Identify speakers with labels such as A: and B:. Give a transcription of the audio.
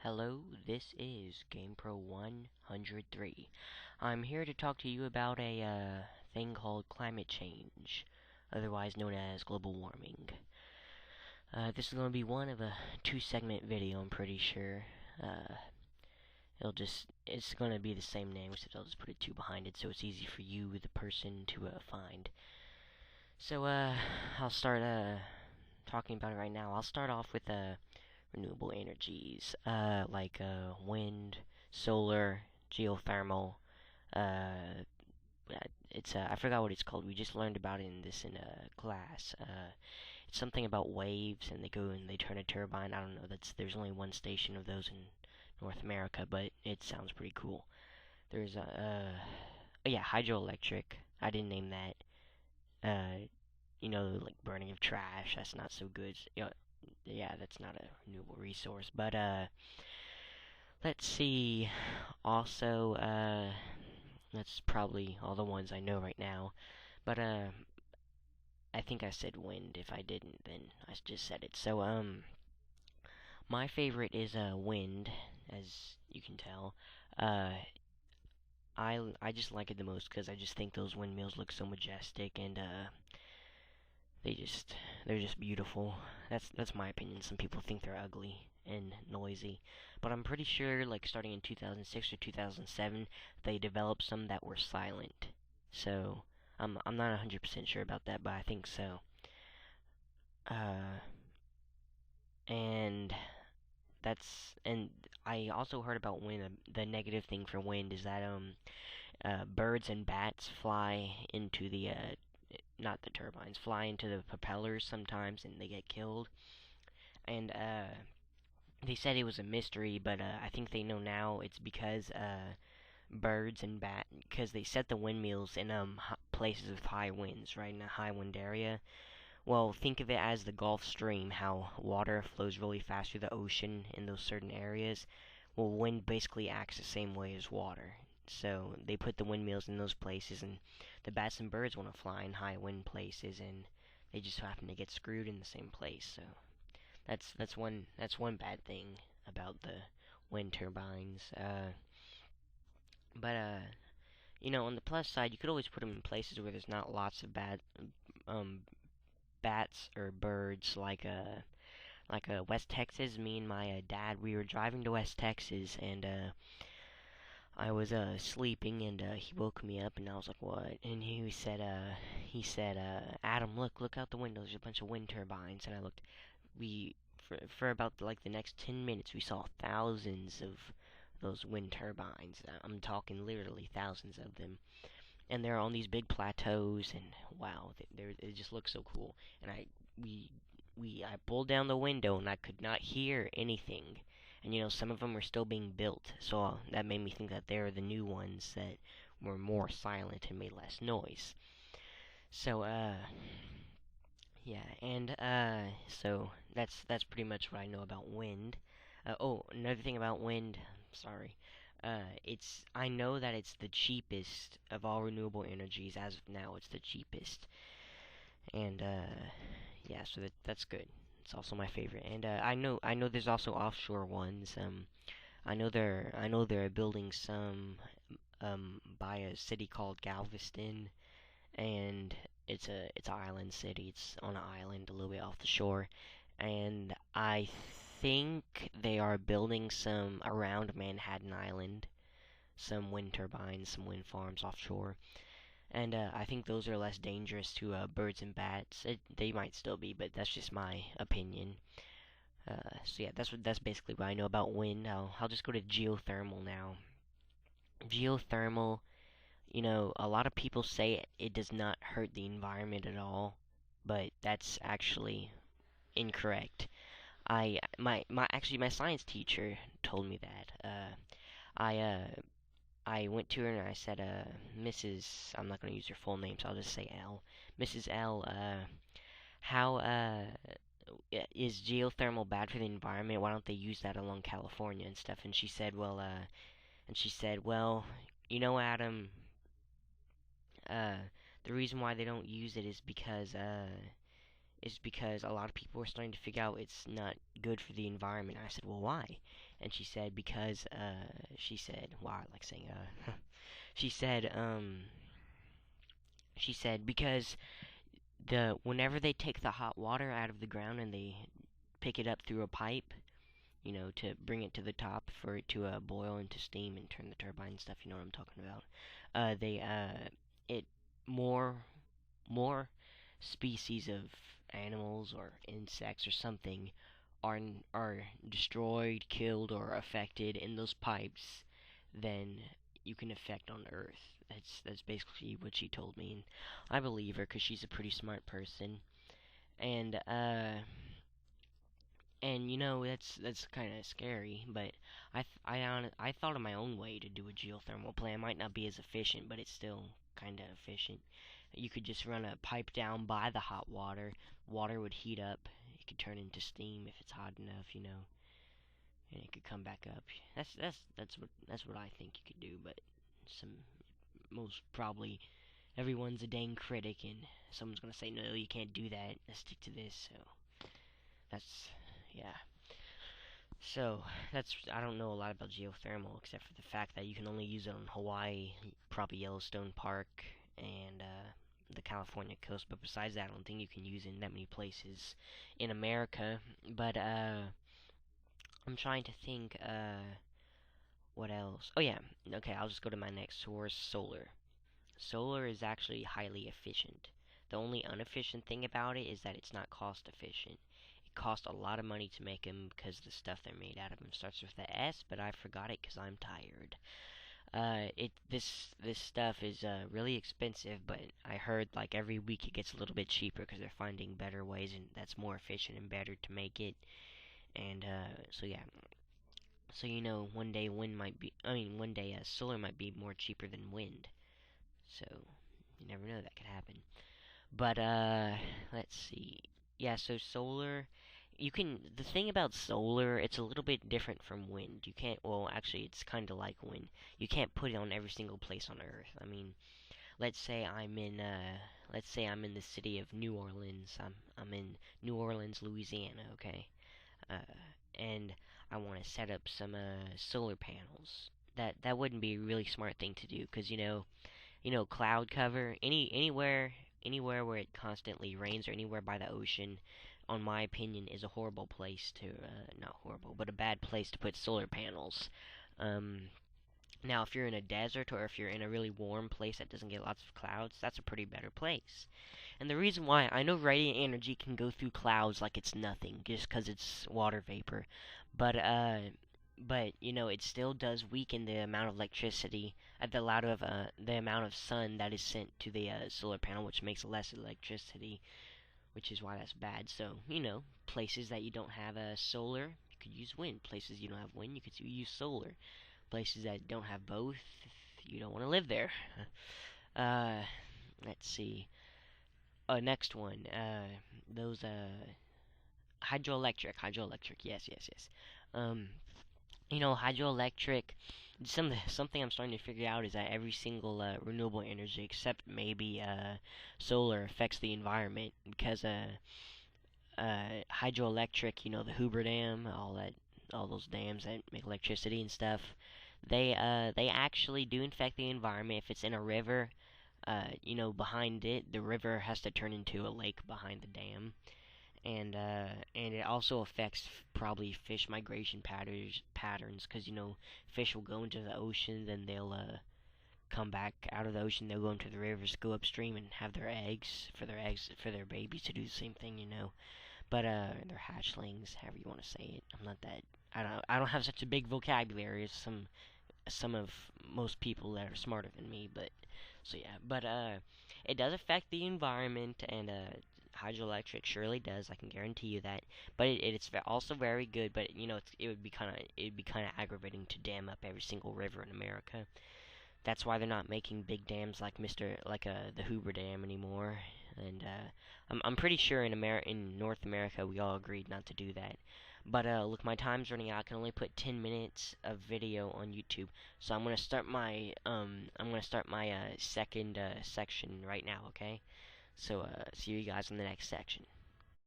A: Hello, this is GamePro 103. I'm here to talk to you about a thing called climate change, otherwise known as global warming. This is going to be one of a two-segment video, I'm pretty sure. Uh, it's going to be the same name, except I'll just put a 2 behind it so it's easy for you, the person, to find. So, I'll start talking about it right now. I'll start off with renewable energies, like wind, solar, geothermal. Uh, I forgot what it's called. We just learned about it in class. It's something about waves, and they go and they turn a turbine. I don't know. There's only one station of those in North America, but it sounds pretty cool. There's yeah, hydroelectric. I didn't name that. Like burning of trash. That's not so good. Yeah, that's not a renewable resource. But let's see. Also, that's probably all the ones I know right now. But I think I said wind. If I didn't, then I just said it. So my favorite is wind, as you can tell. Uh, I just like it the most because I just think those windmills look so majestic and they just they're just beautiful. That's my opinion. Some people think they're ugly and noisy, but I'm pretty sure like starting in 2006 or 2007 they developed some that were silent. So I'm not 100% sure about that, but I think so. Uh and and I also heard about wind. The negative thing for wind is that birds and bats fly into the not the turbines, fly into the propellers sometimes and they get killed. And they said it was a mystery, but I think they know now it's because birds and because they set the windmills in places with high winds, right in a high wind area. Well, think of it as the Gulf Stream, how water flows really fast through the ocean in those certain areas. Well, wind basically acts the same way as water. So they put the windmills in those places, and the bats and birds want to fly in high wind places, and they just happen to get screwed in the same place. So that's one bad thing about the wind turbines. But on the plus side, you could always put them in places where there's not lots of um, bats or birds, like West Texas. Me and my dad, we were driving to West Texas, and I was sleeping, and he woke me up, and I was like, "What?" And he said, "Adam, look out the window. There's a bunch of wind turbines." And I looked. We for about like the next 10 minutes, we saw thousands of those wind turbines. I'm talking literally thousands of them, and they're on these big plateaus, and wow, they just look so cool. And we I pulled down the window, and I could not hear anything. And some of them were still being built, so that made me think that they're the new ones that were more silent and made less noise. So yeah, and so that's pretty much what I know about wind. Oh, another thing about wind, sorry. It's I know that it's the cheapest of all renewable energies as of now. It's the cheapest, and yeah, so that's good. It's also my favorite, and I know there's also offshore ones. I know they're building some by a city called Galveston, and it's an island city. It's on an island a little bit off the shore, and I think they are building some around Manhattan Island, some wind turbines, some wind farms offshore. And I think those are less dangerous to birds and bats. They might still be, but that's just my opinion. So yeah, that's basically what I know about wind. I'll just go to geothermal now. Geothermal, a lot of people say it does not hurt the environment at all, but that's actually incorrect. My science teacher told me that. I I went to her and I said, Mrs. I'm not going to use her full name, so I'll just say L. Mrs. L, how is geothermal bad for the environment? Why don't they use that along California and stuff? And she said, well, Adam, uh, the reason why they don't use it is because a lot of people are starting to figure out it's not good for the environment. I said, well, why? and she said because she said, wow, I like saying she said because the whenever they take the hot water out of the ground and they pick it up through a pipe, to bring it to the top for it to boil into steam and turn the turbine and stuff. You know what I'm talking about? They it more more species of animals or insects or something are destroyed, killed, or affected in those pipes than you can affect on Earth. That's basically what she told me, and I believe her because she's a pretty smart person. And that's kind of scary, but I thought of my own way to do a geothermal plant. It might not be as efficient, but it's still kind of efficient. You could just run a pipe down by the hot water. Water would heat up. It could turn into steam if it's hot enough, and it could come back up. That's what I think you could do. But some most probably everyone's a dang critic, and someone's gonna say no, you can't do that. Let's stick to this. So that's yeah. So I don't know a lot about geothermal except for the fact that you can only use it on Hawaii, probably Yellowstone Park, and the California coast. But besides that, I don't think you can use it in that many places in America. But I'm trying to think. What else? Oh yeah. Okay, I'll just go to my next source. Solar. Solar is actually highly efficient. The only inefficient thing about it is that it's not cost efficient. It costs a lot of money to make them because the stuff they're made out of them starts with the S, but I forgot it because I'm tired. This stuff is really expensive, but I heard like every week it gets a little bit cheaper because they're finding better ways and that's more efficient and better to make it. And so yeah, so one day one day solar might be more cheaper than wind. So you never know, that could happen. But let's see. Yeah, so solar, the thing about solar, it's a little bit different from wind. You can't, well, actually it's kind of like wind. You can't put it on every single place on Earth. I mean, let's say I'm in the city of New Orleans. I'm in New Orleans, Louisiana, okay? Uh and I want to set up some solar panels. That wouldn't be a really smart thing to do because cloud cover, anywhere where it constantly rains or anywhere by the ocean, on my opinion, is a horrible place to not horrible, but a bad place to put solar panels. Um, Now, if you're in a desert or if you're in a really warm place that doesn't get lots of clouds, that's a pretty better place. And the reason why, I know radiant energy can go through clouds like it's nothing, just 'cause it's water vapor, but it still does weaken the amount of electricity, the amount of sun that is sent to the solar panel, which makes less electricity, which is why that's bad. So, places that you don't have solar, you could use wind. Places you don't have wind, you could use solar. Places that don't have both, you don't want to live there. uh, let's see. Next one. Those hydroelectric. Yes, yes, yes. Um, hydroelectric. Something I'm starting to figure out is that every single renewable energy, except maybe solar, affects the environment because hydroelectric. The Hoover Dam, all those dams that make electricity and stuff. They actually do infect the environment if it's in a river. Behind it, the river has to turn into a lake behind the dam, and it also affects probably fish migration patterns, because fish will go into the ocean, then they'll come back out of the ocean, they'll go into the rivers, go upstream, and have their eggs for their babies to do the same thing. But they're hatchlings, however you want to say it. I'm not that. I don't have such a big vocabulary as some of most people that are smarter than me, but so yeah, but it does affect the environment, and hydroelectric surely does. I can guarantee you that. But it's also very good. But it'd be kind of aggravating to dam up every single river in America. That's why they're not making big dams like the Hoover Dam anymore. And I'm pretty sure in North America we all agreed not to do that. But look, my time's running out. I can only put 10 minutes of video on YouTube, so I'm gonna start my second section right now. Okay, so see you guys in the next section.